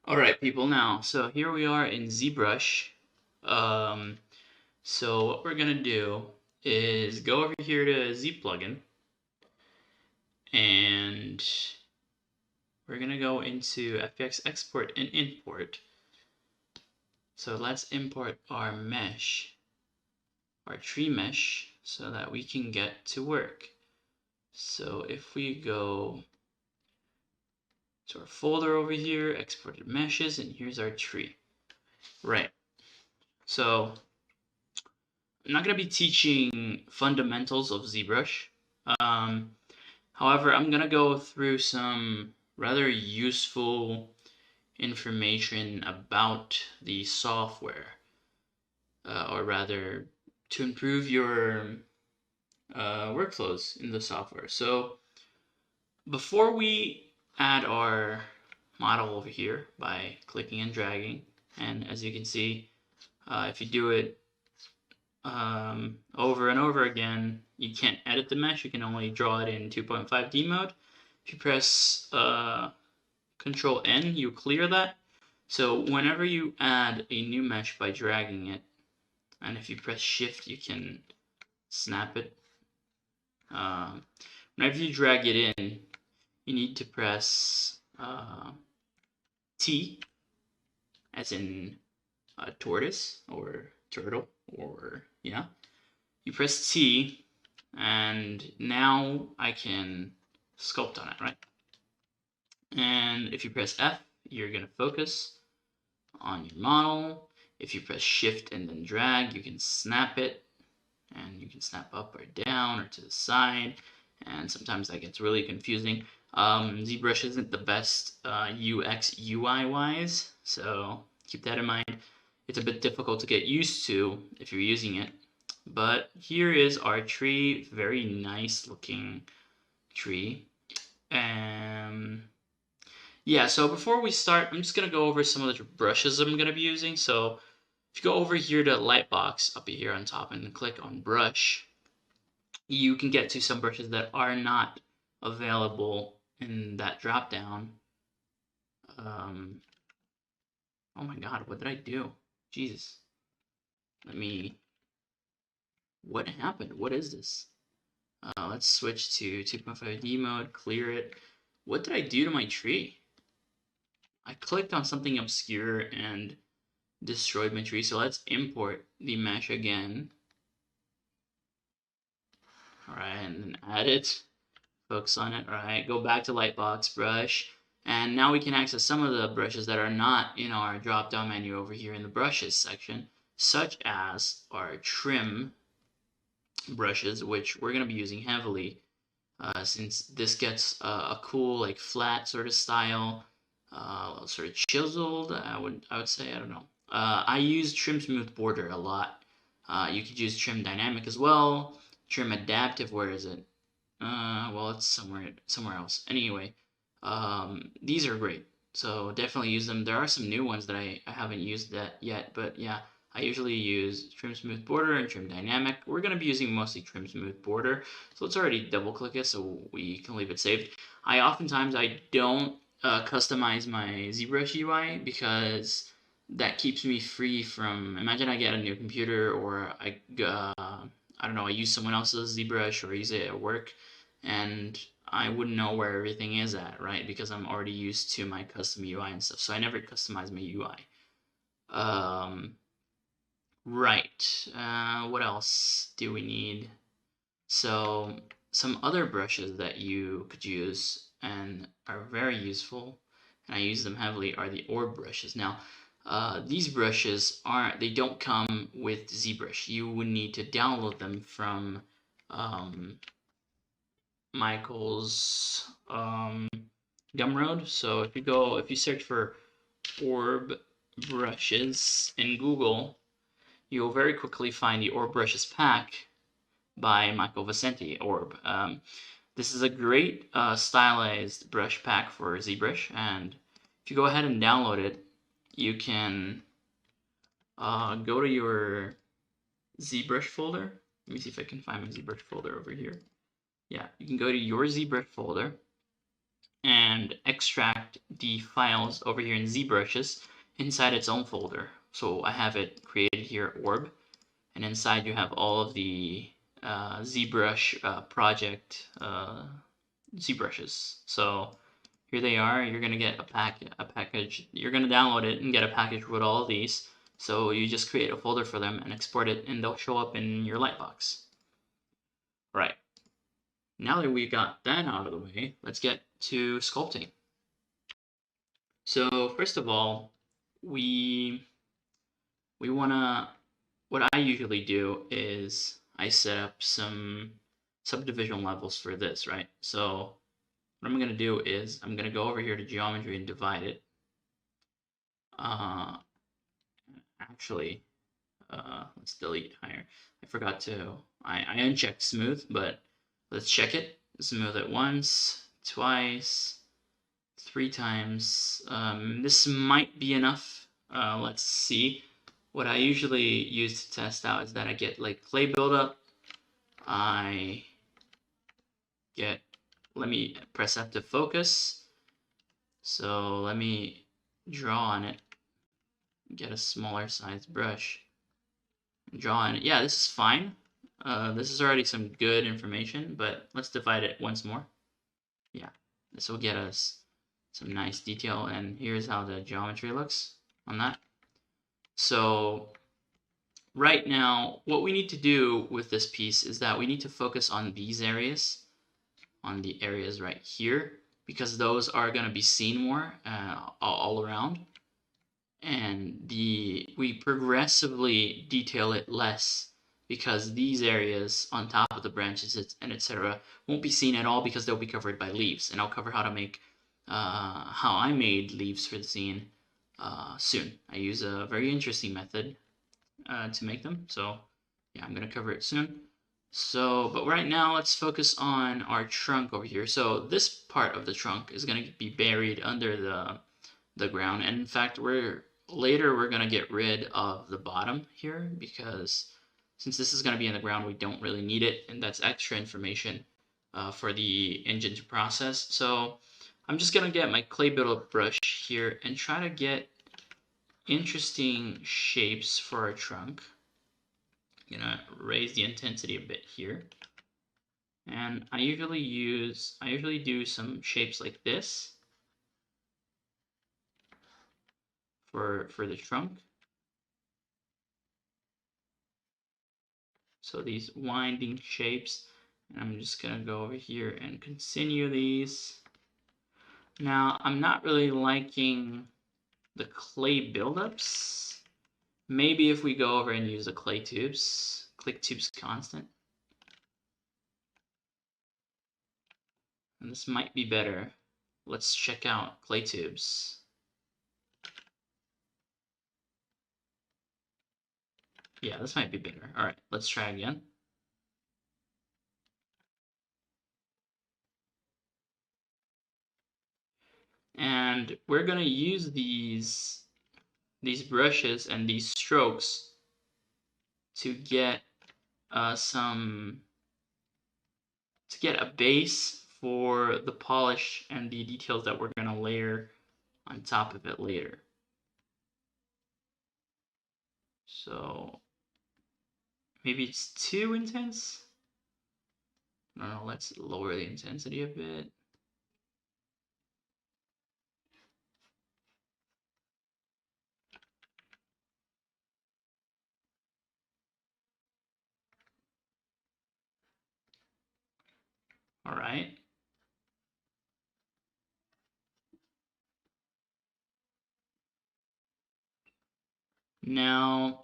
All right, people. Now, so here we are in ZBrush. Um, so what we're gonna do is go over here to Z plugin, and we're gonna go into FBX export and import. So let's import our mesh, our tree mesh, so that we can get to work. So if we go to our folder over here, exported meshes, and here's our tree. Right. So I'm not going to be teaching fundamentals of ZBrush. Um, However, I'm going to go through some rather useful information about the software, or rather, to improve your workflows in the software. So, before we add our model over here by clicking and dragging, and as you can see, if you do it over and over again, you can't edit the mesh, you can only draw it in 2.5D mode. If you press Control N, you clear that. So whenever you add a new mesh by dragging it, and if you press Shift, you can snap it. Whenever you drag it in, you need to press T, as in tortoise or turtle, or yeah. You press T, and now I can sculpt on it, right? And if you press F, you're going to focus on your model. If you press Shift and then drag, you can snap it, and you can snap up or down or to the side, and sometimes that gets really confusing. ZBrush isn't the best UX UI wise, so keep that in mind. It's a bit difficult to get used to if you're using it. But here is our tree, very nice looking tree. Yeah, so before we start, I'm just going to go over some of the brushes I'm going to be using. So if you go over here to Lightbox up here on top and click on brush, you can get to some brushes that are not available in that drop down. Oh my god, what did I do? Jesus. What happened? What is this? Let's switch to 2.5D mode, clear it. What did I do to my tree? I clicked on something obscure and destroyed my tree, so let's import the mesh again. Alright, and then add it, focus on it. Alright, go back to Lightbox, brush, and now we can access some of the brushes that are not in our drop-down menu over here in the brushes section, such as our trim brushes, which we're going to be using heavily, since this gets a cool, like, flat sort of style, sort of chiseled, I would say. I don't know. I use trim smooth border a lot. You could use trim dynamic as well. Trim adaptive, where is it? Well, it's somewhere else. Anyway, these are great. So definitely use them. There are some new ones that I haven't used that yet, but yeah, I usually use trim smooth border and trim dynamic. We're going to be using mostly trim smooth border, so let's already double click it so we can leave it saved. Oftentimes I don't customize my ZBrush UI because that keeps me free from, imagine I get a new computer, or I don't know, I use someone else's ZBrush or use it at work, and I wouldn't know where everything is at, right? Because I'm already used to my custom UI and stuff, so I never customize my UI. Right. What else do we need? So some other brushes that you could use and are very useful, and I use them heavily, are the orb brushes. Now, these brushes they don't come with ZBrush. You would need to download them from Michael's Gumroad. So if you search for orb brushes in Google, you'll very quickly find the orb brushes pack by Michael Vicente, Orb. This is a great stylized brush pack for ZBrush, and if you go ahead and download it, you can go to your ZBrush folder. Let me see if I can find my ZBrush folder over here. Yeah, you can go to your ZBrush folder, and extract the files over here in ZBrushes inside its own folder. So I have it created here, orb, and inside you have all of the ZBrush project ZBrushes. So here they are. You're gonna get a package. You're gonna download it and get a package with all of these. So you just create a folder for them and export it, and they'll show up in your Lightbox. Right. Now that we got that out of the way, let's get to sculpting. So first of all, we wanna. What I usually do is I set up some subdivision levels for this, right? So what I'm gonna do is I'm gonna go over here to geometry and divide it. Actually, let's delete higher. I forgot to. I unchecked smooth, but let's check it. Smooth it once, twice, 3 times. This might be enough. Let's see. What I usually use to test out is that I get like clay buildup. I get, let me press F to focus. So let me draw on it. Get a smaller size brush. Draw on it. Yeah, this is fine. This is already some good information, but let's divide it once more. Yeah, this will get us some nice detail, and here's how the geometry looks on that. So right now, what we need to do with this piece is that we need to focus on these areas, on the areas right here, because those are going to be seen more all around. And we progressively detail it less because these areas on top of the branches and etc. won't be seen at all because they'll be covered by leaves. And I'll cover how to make how I made leaves for the scene soon. I use a very interesting method to make them. So yeah, I'm gonna cover it soon. So, but right now let's focus on our trunk over here. So this part of the trunk is gonna be buried under the ground, and in fact later we're gonna get rid of the bottom here because since this is gonna be in the ground, we don't really need it, and that's extra information for the engine to process. So I'm just gonna get my clay buildup brush here and try to get interesting shapes for our trunk. I'm gonna raise the intensity a bit here, and I usually do some shapes like this for the trunk. So these winding shapes, and I'm just gonna go over here and continue these. Now I'm not really liking the clay buildups. Maybe if we go over and use the clay tubes, click tubes constant. And this might be better. Let's check out clay tubes. Yeah, this might be better. All right, let's try again. And we're gonna use these brushes and these strokes to get to get a base for the polish and the details that we're gonna layer on top of it later. So maybe it's too intense. I don't know, let's lower the intensity a bit. All right. Now,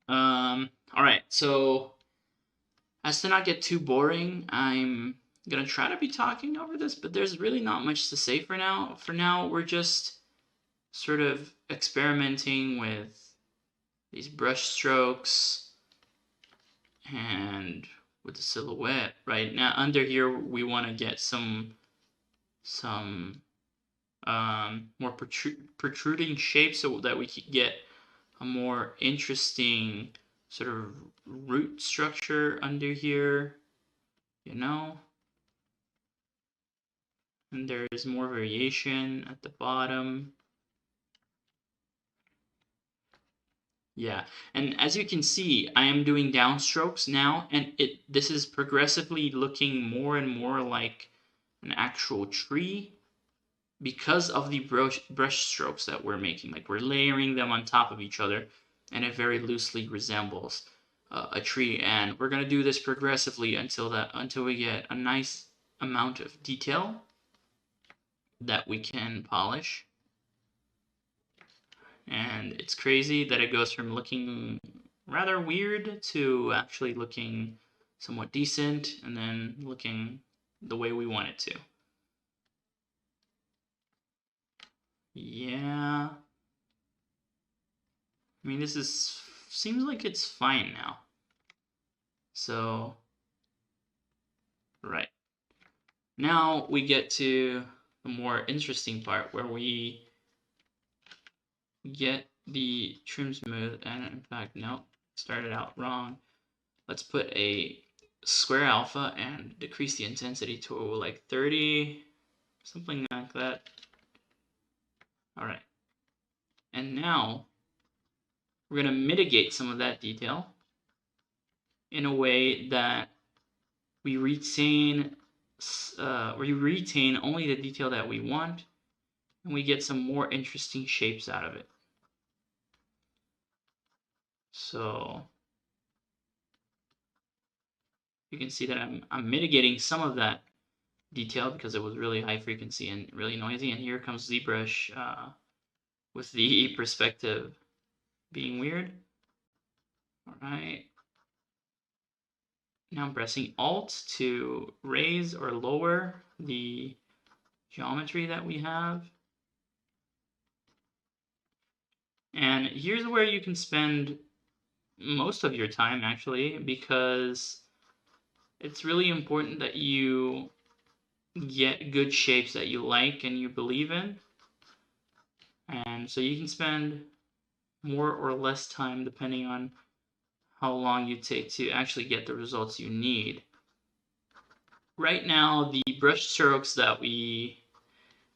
all right, so as to not get too boring, I'm gonna try to be talking over this, but there's really not much to say for now. For now, we're just sort of experimenting with these brush strokes and with the silhouette. Right now, under here, we want to get some more protruding shapes so that we can get a more interesting sort of root structure under here, you know? And there's more variation at the bottom. Yeah, and as you can see, I am doing downstrokes now, and this is progressively looking more and more like an actual tree because of the brush strokes that we're making. Like we're layering them on top of each other, and it very loosely resembles a tree. And we're gonna do this progressively until we get a nice amount of detail that we can polish. And it's crazy that it goes from looking rather weird to actually looking somewhat decent, and then looking the way we want it to. Yeah. I mean, seems like it's fine now. So, right. Now we get to the more interesting part where we get the trim smooth, and in fact, no, started out wrong. Let's put a square alpha and decrease the intensity to like 30, something like that. All right. And now we're going to mitigate some of that detail in a way that we retain only the detail that we want, and we get some more interesting shapes out of it. So you can see that I'm mitigating some of that detail because it was really high frequency and really noisy. And here comes ZBrush with the perspective being weird. All right. Now I'm pressing Alt to raise or lower the geometry that we have. And here's where you can spend most of your time actually, because it's really important that you get good shapes that you like and you believe in. And so you can spend more or less time depending on how long you take to actually get the results you need. Right now, the brush strokes that we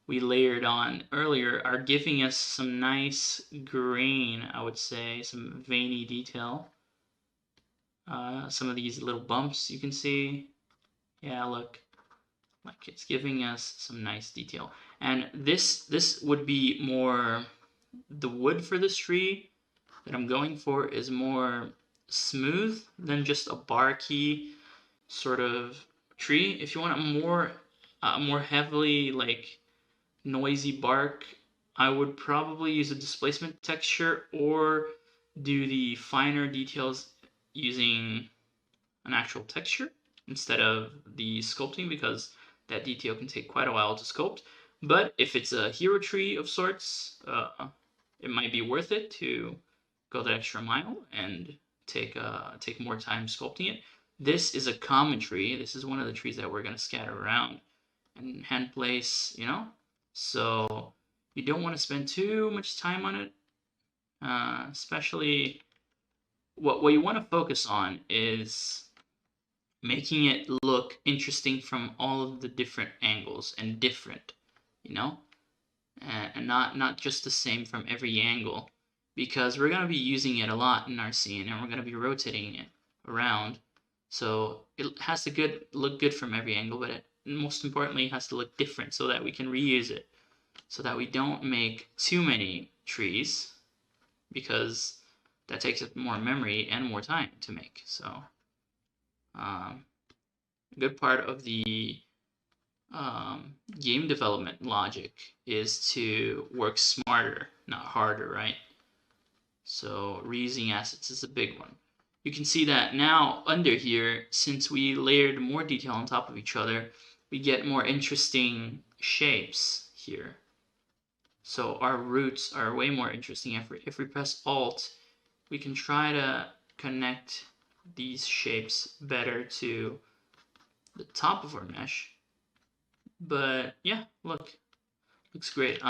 layered on earlier are giving us some nice grain, I would say, some veiny detail. Some of these little bumps you can see. Yeah, look, like it's giving us some nice detail. And this would be more, the wood for this tree that I'm going for is more smooth than just a barky sort of tree. If you want a more heavily like noisy bark, I would probably use a displacement texture or do the finer details using an actual texture instead of the sculpting, because that detail can take quite a while to sculpt. But if it's a hero tree of sorts, it might be worth it to go the extra mile and take more time sculpting it. This is a common tree. This is one of the trees that we're going to scatter around and hand place, you know? So you don't want to spend too much time on it, especially what you want to focus on is making it look interesting from all of the different angles and different, you know, and not just the same from every angle, because we're going to be using it a lot in our scene and we're going to be rotating it around. So it has to look good from every angle, but most importantly, it has to look different so that we can reuse it, so that we don't make too many trees, because that takes up more memory and more time to make. So a good part of the game development logic is to work smarter, not harder, right? So reusing assets is a big one. You can see that now under here, since we layered more detail on top of each other, we get more interesting shapes here. So our roots are way more interesting. If we press Alt, we can try to connect these shapes better to the top of our mesh. But yeah, look, looks great.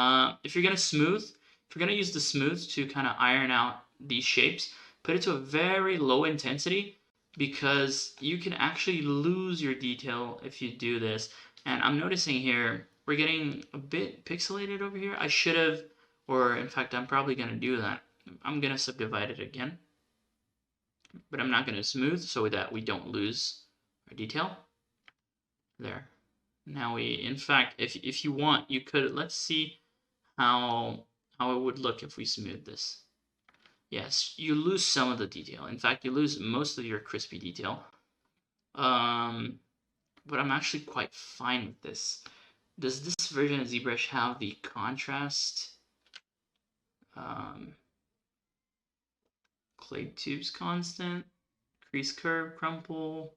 If you're gonna use the smooth to kind of iron out these shapes, put it to a very low intensity, because you can actually lose your detail if you do this. And I'm noticing here we're getting a bit pixelated over here. I should have, or in fact, I'm probably going to do that. I'm going to subdivide it again, but I'm not going to smooth so that we don't lose our detail. There. Now in fact, if you want, you could, let's see how it would look if we smooth this. Yes, you lose some of the detail. In fact, you lose most of your crispy detail. But I'm actually quite fine with this. Does this version of ZBrush have the contrast? Clay tubes constant, crease curve, crumple.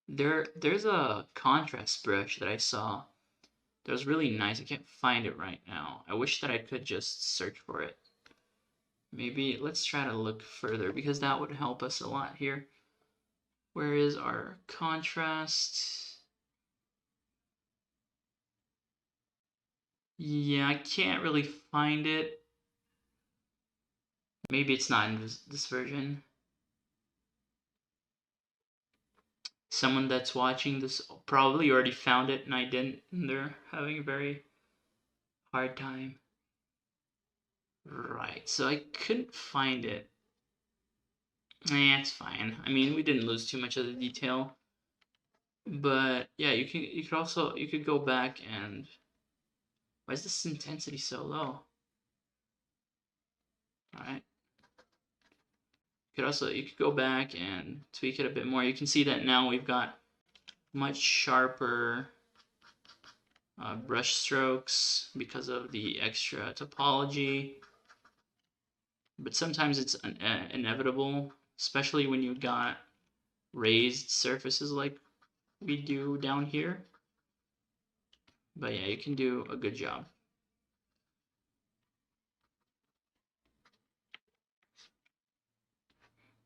There's a contrast brush that I saw that was really nice. I can't find it right now. I wish that I could just search for it. Maybe let's try to look further because that would help us a lot here. Where is our contrast? Yeah, I can't really find it. Maybe it's not in this version. Someone that's watching this probably already found it and I didn't, and they're having a very hard time. Right, so I couldn't find it. It's fine. I mean, we didn't lose too much of the detail. But yeah, you could go back and why is this intensity so low? Alright. You could go back and tweak it a bit more. You can see that now we've got much sharper brush strokes because of the extra topology. But sometimes it's inevitable, especially when you've got raised surfaces like we do down here. But yeah, you can do a good job.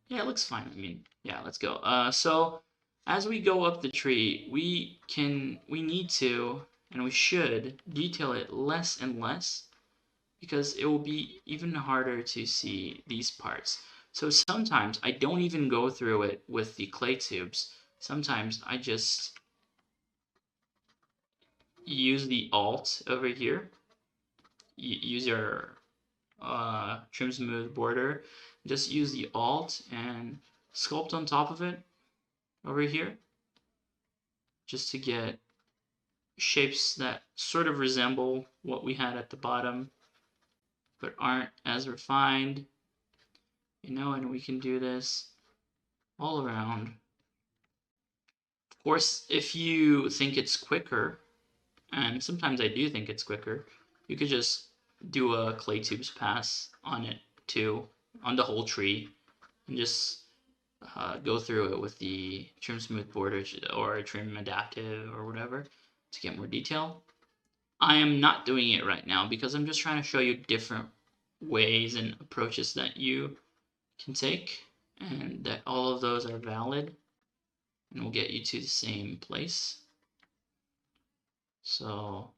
Yeah, it looks fine. I mean, yeah, let's go. So as we go up the tree, we need to, and we should, detail it less and less because it will be even harder to see these parts. So sometimes I don't even go through it with the clay tubes. Sometimes I just use the Alt over here. Use your trim smooth border. Just use the Alt and sculpt on top of it over here just to get shapes that sort of resemble what we had at the bottom but aren't as refined, you know, and we can do this all around. Of course, if you think it's quicker, and sometimes I do think it's quicker, you could just do a clay tubes pass on it too, on the whole tree, and just go through it with the trim smooth border or trim adaptive or whatever to get more detail. I am not doing it right now because I'm just trying to show you different ways and approaches that you can take, and that all of those are valid and will get you to the same place. So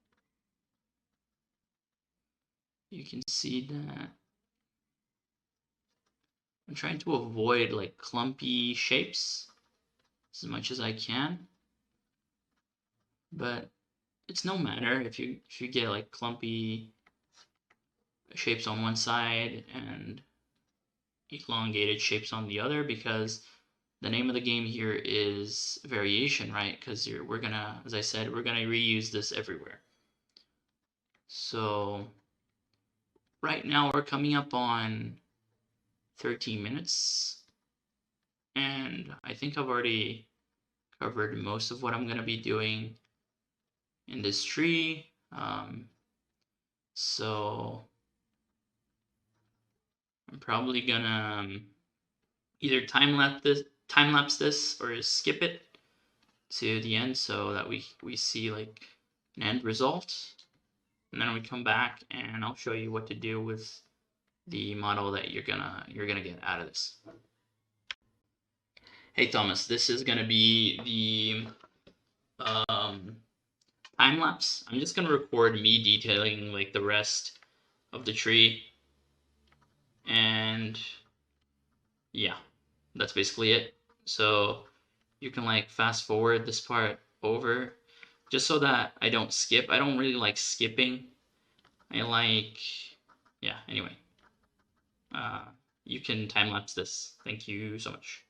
you can see that I'm trying to avoid like clumpy shapes as much as I can, but it's no matter if you get like clumpy shapes on one side and elongated shapes on the other, because the name of the game here is variation, right? Because we're gonna, as I said, we're gonna reuse this everywhere. So right now we're coming up on 13 minutes, and I think I've already covered most of what I'm gonna be doing in this tree. So I'm probably gonna either time lapse this or skip it to the end so that we see like an end result, and then we come back and I'll show you what to do with the model that you're gonna get out of this. Hey Thomas, this is gonna be the time lapse. I'm just gonna record me detailing like the rest of the tree, and yeah, that's basically it. So you can like fast forward this part over. just so that I don't skip. I don't really like skipping. I like, yeah, anyway. Uh, you can time lapse this. Thank you so much.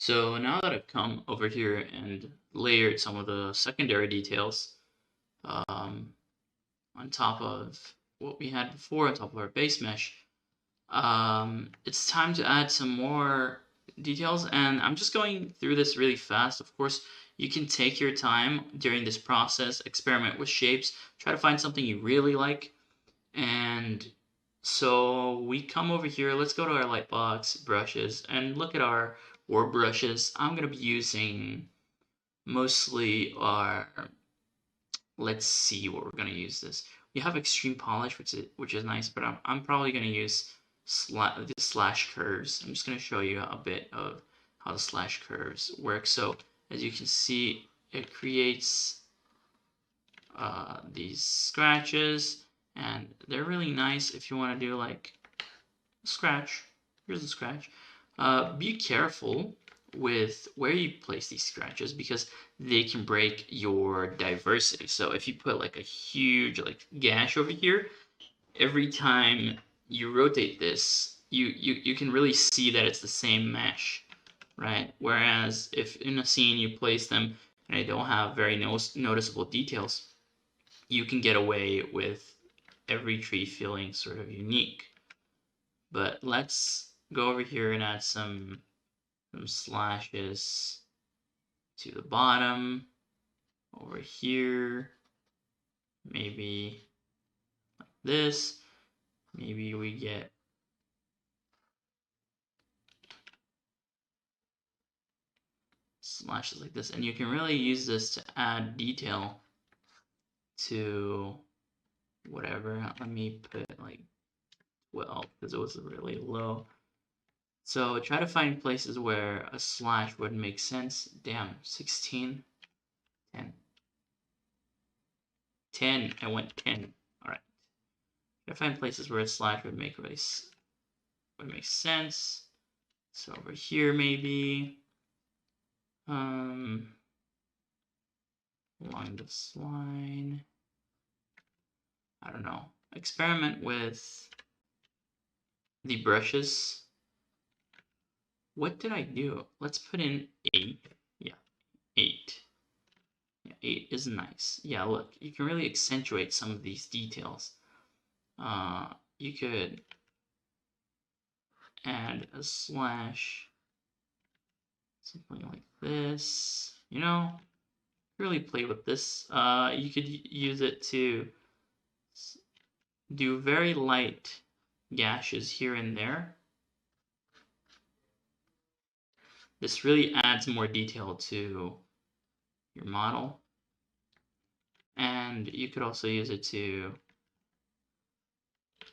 So now that I've come over here and layered some of the secondary details um, on top of what we had before, on top of our base mesh, it's time to add some more details. And I'm just going through this really fast. Of course, you can take your time during this process, experiment with shapes, try to find something you really like. And so we come over here, let's go to our lightbox brushes and look at our warp brushes. I'm going to be using mostly our, let's see what we're going to use this. We have extreme polish, which is nice, but I'm probably going to use the slash curves. I'm just going to show you a bit of how the slash curves work. So as you can see, it creates these scratches, and they're really nice if you want to do like a scratch. Here's a scratch. Be careful with where you place these scratches because they can break your diversity. So if you put like a huge like gash over here, every time you rotate this, you can really see that it's the same mesh, right? Whereas if in a scene you place them and they don't have very noticeable details, you can get away with every tree feeling sort of unique. But let's go over here and add some slashes to the bottom, over here, maybe like this. Maybe we get slashes like this, and you can really use this to add detail to whatever. Let me put like 12 because it was really low. So try to find places where a slash would make sense. Damn, 16, 10. 10, I went 10. All right. Try to find places where a slash would make sense. So over here maybe, along this line. I don't know. Experiment with the brushes. What did I do? Let's put in 8. Yeah, 8. Yeah, 8 is nice. Yeah, look, you can really accentuate some of these details. You could add a slash, something like this. You know, really play with this. You could use it to do very light gashes here and there. This really adds more detail to your model. And you could also use it to, I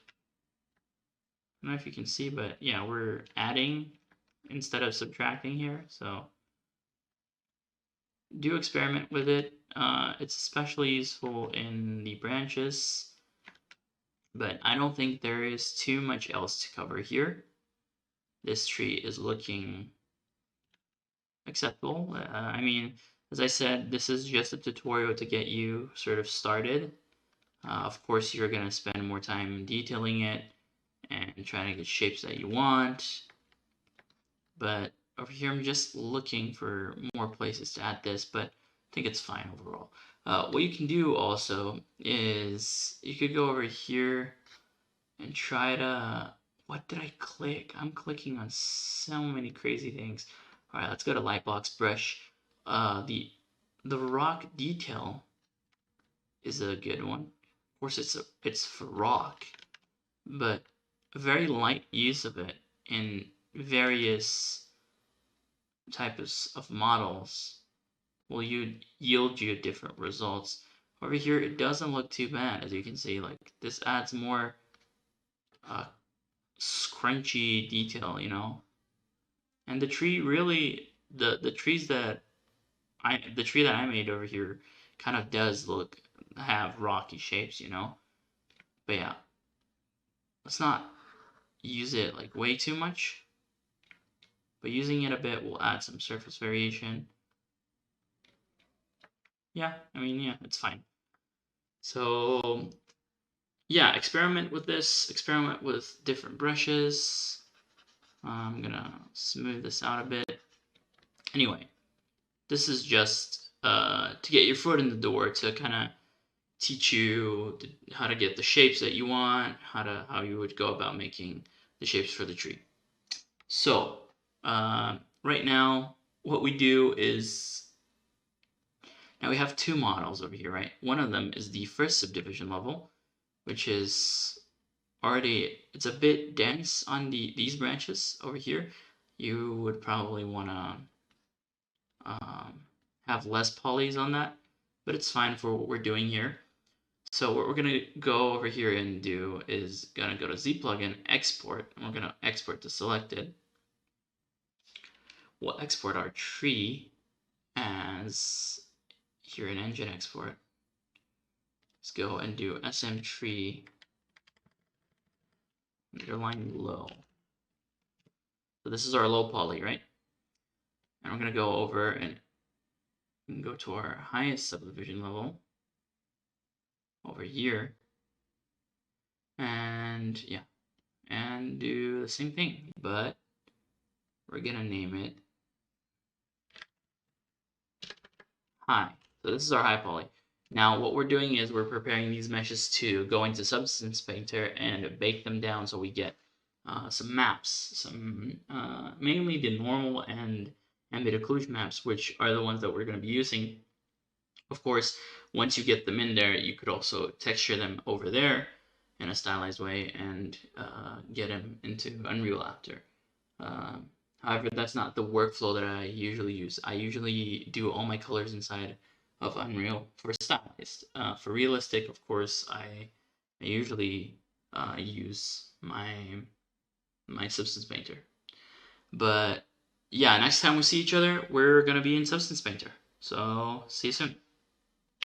don't know if you can see, but yeah, we're adding instead of subtracting here. So do experiment with it. It's especially useful in the branches, but I don't think there is too much else to cover here. This tree is looking acceptable. I mean, as I said, this is just a tutorial to get you sort of started. Of course, you're going to spend more time detailing it and trying to get shapes that you want. But over here, I'm just looking for more places to add this, but I think it's fine overall. What you can do also is you could go over here and try to... What did I click? I'm clicking on so many crazy things. All right, let's go to Lightbox Brush. The rock detail is a good one. Of course, it's for rock, but a very light use of it in various types of models will yield you different results. Over here, it doesn't look too bad, as you can see. Like, this adds more scrunchy detail, you know. And the tree really, the trees that the tree that I made over here kind of does have rocky shapes, you know. But yeah, let's not use it like way too much. But using it a bit will add some surface variation. Yeah, I mean, yeah, it's fine. So yeah, experiment with this, experiment with different brushes. I'm gonna smooth this out a bit. Anyway, this is just to get your foot in the door, to kind of teach you how to get the shapes that you want, how you would go about making the shapes for the tree. So right now, what we do is, now we have two models over here, right? One of them is the first subdivision level, which is already, it's a bit dense on these branches over here. You would probably want to have less polys on that, but it's fine for what we're doing here. So what we're gonna go over here and do is gonna go to Z plugin, export, and we're gonna export to selected. We'll export our tree as here in engine export. Let's go and do SM tree underline low. So this is our low poly, right? And we're gonna go over and go to our highest subdivision level over here, and yeah, and do the same thing, but we're gonna name it high. So this is our high poly. Now what we're doing is we're preparing these meshes to go into Substance Painter and bake them down, so we get some maps, some mainly the normal and ambient occlusion maps, which are the ones that we're going to be using. Of course, once you get them in there, you could also texture them over there in a stylized way and get them into Unreal after. However, that's not the workflow that I usually use. I usually do all my colors inside of Unreal for stylized. For realistic, of course, I usually use my Substance Painter. But yeah, next time we see each other, we're gonna be in Substance Painter. So see you soon.